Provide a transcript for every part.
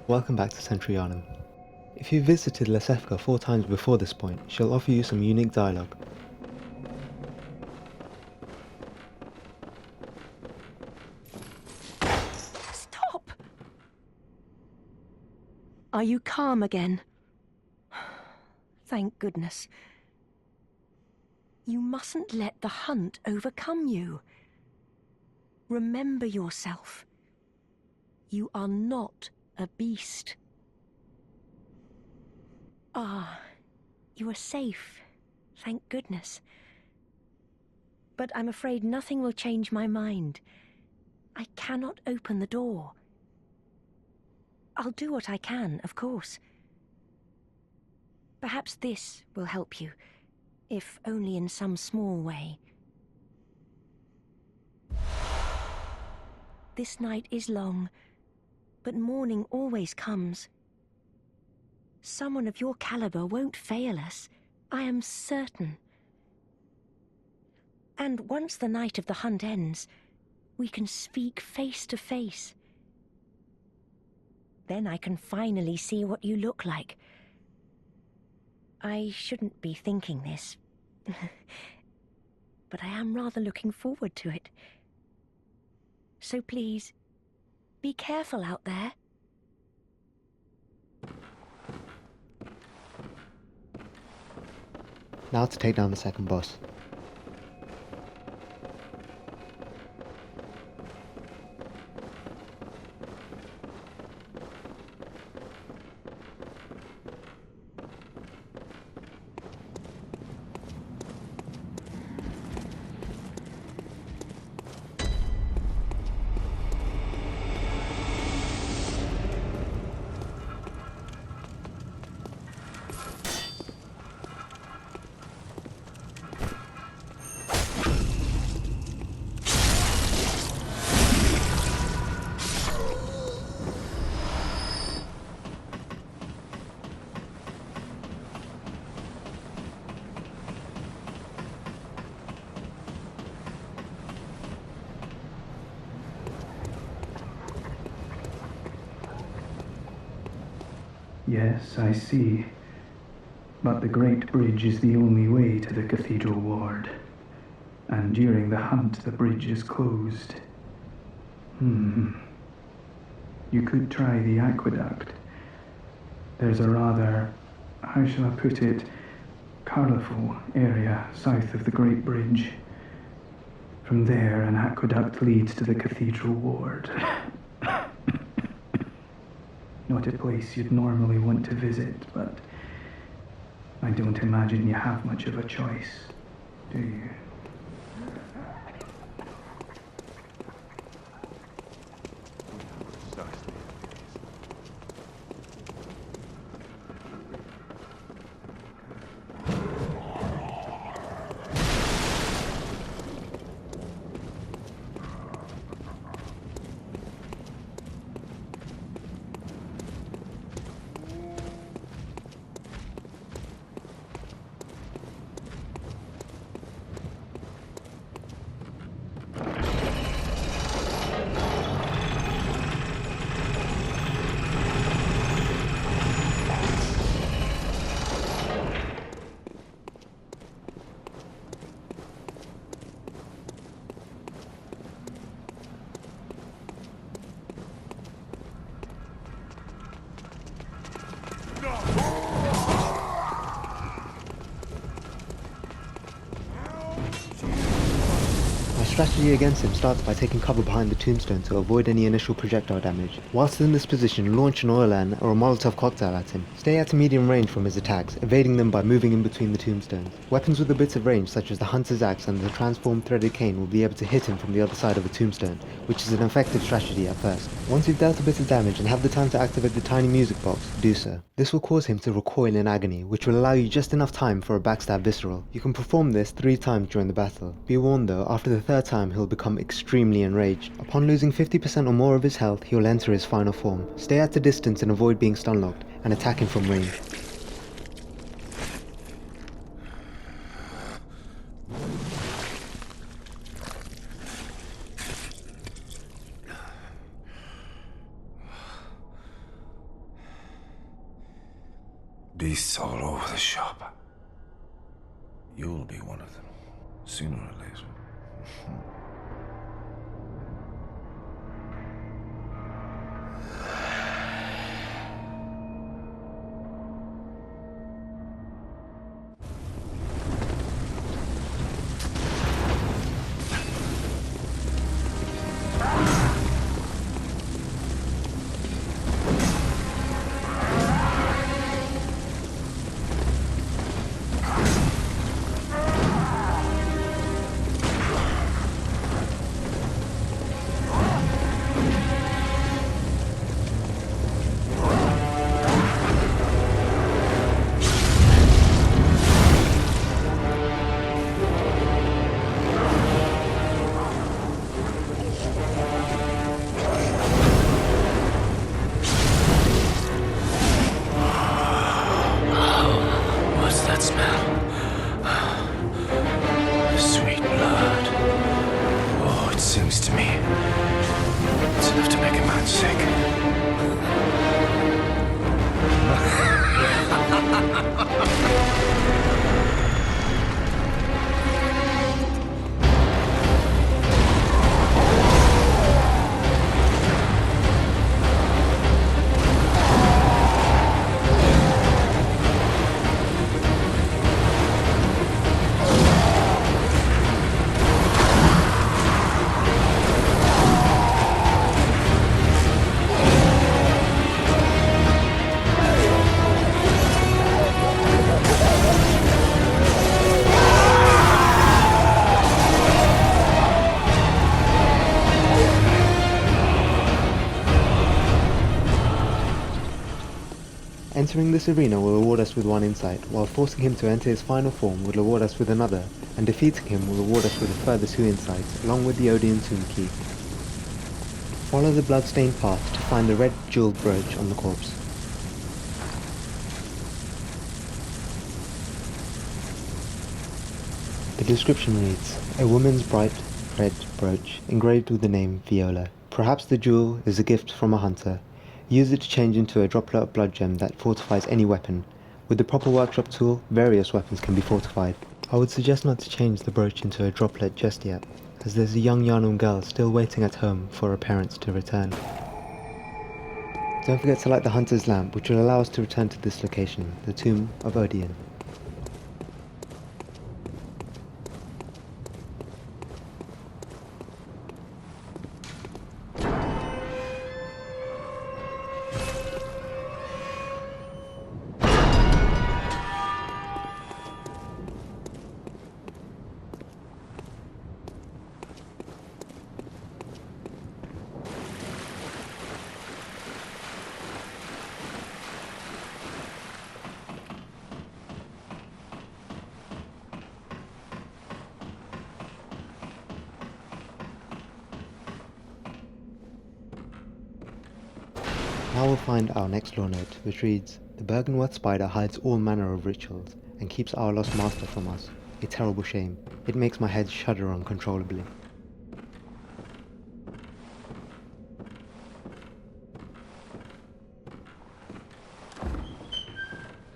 Welcome back to Centurianum. If you visited Lesefka 4 times before this point, she'll offer you some unique dialogue. Stop! Are you calm again? Thank goodness. You mustn't let the hunt overcome you. Remember yourself. You are not a beast. Ah, you are safe. Thank goodness. But I'm afraid nothing will change my mind. I cannot open the door. I'll do what I can, of course. Perhaps this will help you, if only in some small way. This night is long, but morning always comes. Someone of your caliber won't fail us, I am certain. And once the night of the hunt ends, we can speak face to face. Then I can finally see what you look like. I shouldn't be thinking this, but I am rather looking forward to it. So please, be careful out there. Now to take down the second boss. Yes, I see. But the Great Bridge is the only way to the Cathedral Ward. And during the hunt, the bridge is closed. You could try the aqueduct. There's a rather, how shall I put it, colourful area south of the Great Bridge. From there, an aqueduct leads to the Cathedral Ward. Not a place you'd normally want to visit, but I don't imagine you have much of a choice, do you? Strategy against him starts by taking cover behind the tombstone to avoid any initial projectile damage. Whilst in this position, launch an oil urn or a Molotov cocktail at him. Stay at a medium range from his attacks, evading them by moving in between the tombstones. Weapons with a bit of range such as the Hunter's Axe and the transformed threaded cane will be able to hit him from the other side of a tombstone, which is an effective strategy at first. Once you've dealt a bit of damage and have the time to activate the tiny music box, do so. This will cause him to recoil in agony, which will allow you just enough time for a backstab visceral. You can perform this 3 times during the battle. Be warned though, after the 3rd time he'll become extremely enraged. Upon losing 50% or more of his health, he will enter his final form. Stay at a distance and avoid being stun-locked, and attack him from range. Beasts all over the shop. You'll be one of them, sooner or later. Entering this arena will reward us with 1 insight, while forcing him to enter his final form will reward us with another, and defeating him will reward us with a further 2 insights, along with the Odeon tomb key. Follow the blood-stained path to find the red jeweled brooch on the corpse. The description reads, a woman's bright red brooch engraved with the name Viola. Perhaps the jewel is a gift from a hunter. Use it to change into a droplet of blood gem that fortifies any weapon. With the proper workshop tool, various weapons can be fortified. I would suggest not to change the brooch into a droplet just yet, as there's a young Yarnum girl still waiting at home for her parents to return. Don't forget to light the hunter's lamp, which will allow us to return to this location, the tomb of Odeon. Now we'll find our next lore note, which reads, the Bergenworth spider hides all manner of rituals, and keeps our lost master from us. A terrible shame. It makes my head shudder uncontrollably.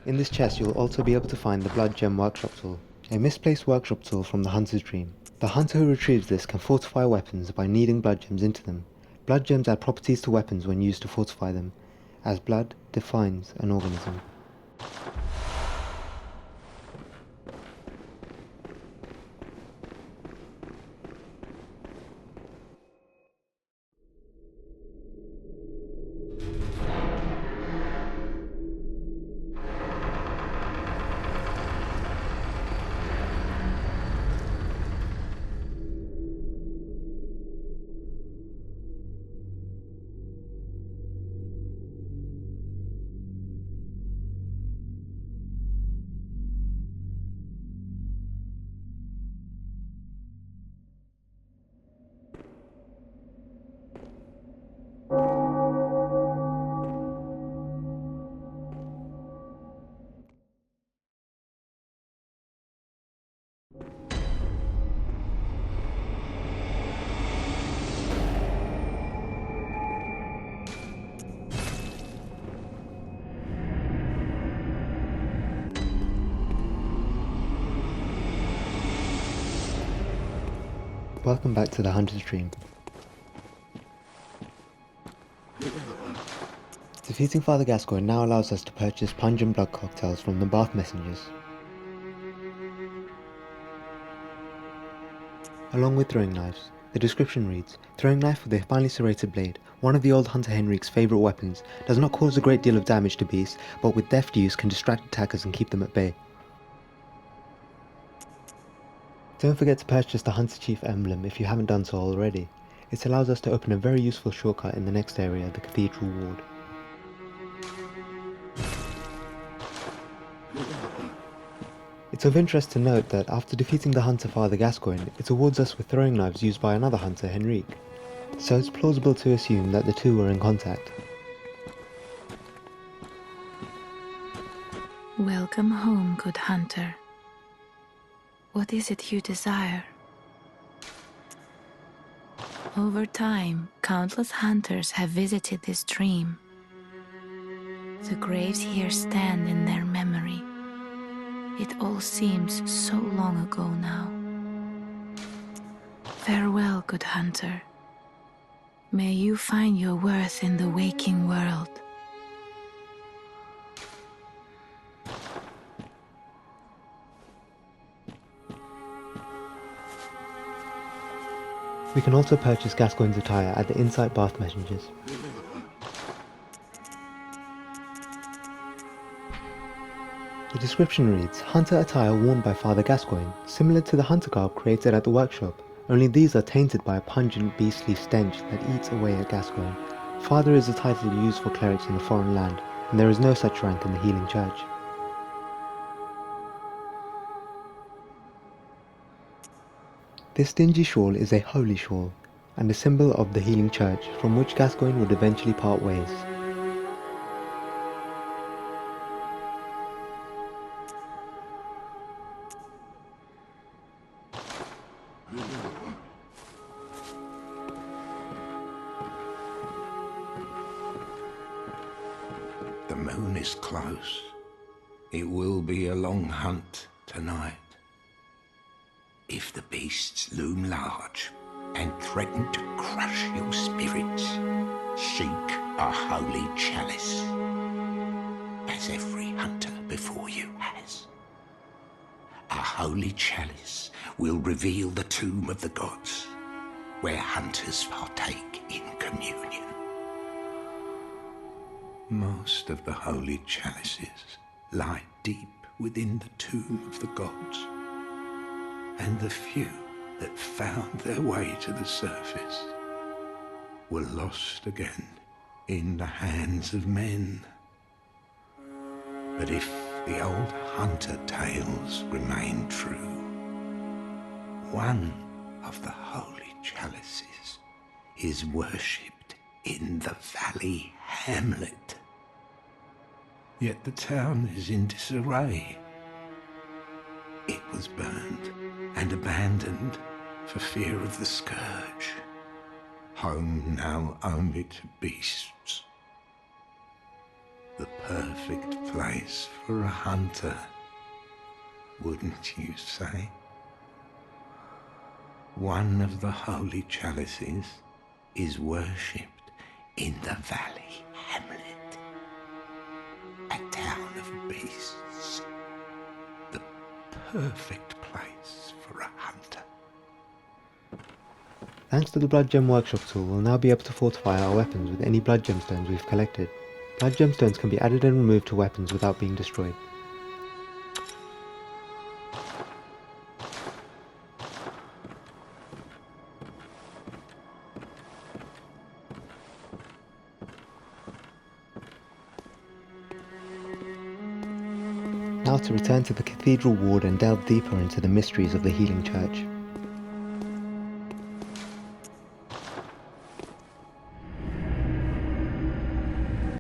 In this chest you'll also be able to find the Blood Gem Workshop Tool, a misplaced workshop tool from the Hunter's Dream. The hunter who retrieves this can fortify weapons by kneading blood gems into them. Blood gems add properties to weapons when used to fortify them, as blood defines an organism. Welcome back to the Hunter's Dream. Defeating Father Gascoigne now allows us to purchase pungent blood cocktails from the Bath Messengers, along with throwing knives. The description reads, throwing knife with a finely serrated blade, one of the old Hunter Henrik's favourite weapons, does not cause a great deal of damage to beasts, but with deft use can distract attackers and keep them at bay. Don't forget to purchase the Hunter Chief emblem if you haven't done so already. It allows us to open a very useful shortcut in the next area, the Cathedral Ward. It's of interest to note that after defeating the hunter Father Gascoigne, it awards us with throwing knives used by another hunter, Henrik. So it's plausible to assume that the two were in contact. Welcome home, good hunter. What is it you desire? Over time, countless hunters have visited this dream. The graves here stand in their memory. It all seems so long ago now. Farewell, good hunter. May you find your worth in the waking world. We can also purchase Gascoigne's attire at the Insight Bath Messengers. The description reads, Hunter attire worn by Father Gascoigne, similar to the hunter garb created at the workshop, only these are tainted by a pungent beastly stench that eats away at Gascoigne. Father is a title used for clerics in a foreign land, and there is no such rank in the Healing Church. This dingy shawl is a holy shawl, and a symbol of the Healing Church, from which Gascoigne would eventually part ways. The moon is close. It will be a long hunt tonight. If the beasts loom large and threaten to crush your spirits, seek a holy chalice, as every hunter before you has. A holy chalice will reveal the tomb of the gods, where hunters partake in communion. Most of the holy chalices lie deep within the tomb of the gods, and the few that found their way to the surface were lost again in the hands of men. But if the old hunter tales remain true, one of the holy chalices is worshipped in the valley hamlet. Yet the town is in disarray. It was burned and abandoned for fear of the scourge. Home now only to beasts. The perfect place for a hunter, wouldn't you say? One of the holy chalices is worshipped in the valley hamlet, a town of beasts. The perfect place for a hunter. Thanks to the Blood Gem Workshop tool, we'll now be able to fortify our weapons with any blood gemstones we've collected. Blood gemstones can be added and removed to weapons without being destroyed. Now to return to the Cathedral Ward and delve deeper into the mysteries of the Healing Church.